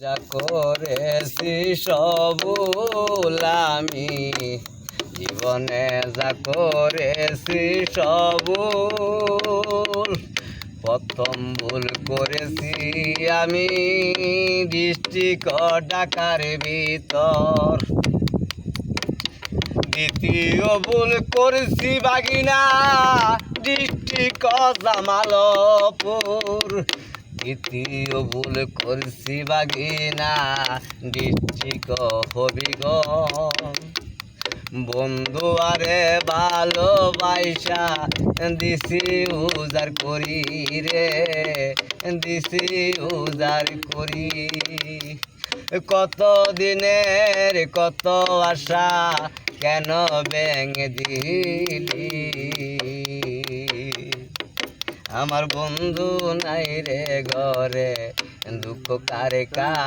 যা করেছি সবুল আমি জীবনে, যা করেছি সবুল। প্রথম ভুল করেছি আমি ডিস্ট্রিক্ট ঢাকার ভিতর, দ্বিতীয় ভুল করেছি বাগিনা ডিস্ট্রিক্ট জামালপুর, দ্বিতীয় ভুল করেছি বাগিনা ডিস্ট্রিক্ট হবিগঞ্জ। বন্ধু আরে ভালোবাসা দিছি উজার করি রে, দিছি উজার করি। কত দিনের কত আশা কেন ভেঙে দিলি, আমার বন্ধু নাই রে ঘরে দুঃখ কারে কা।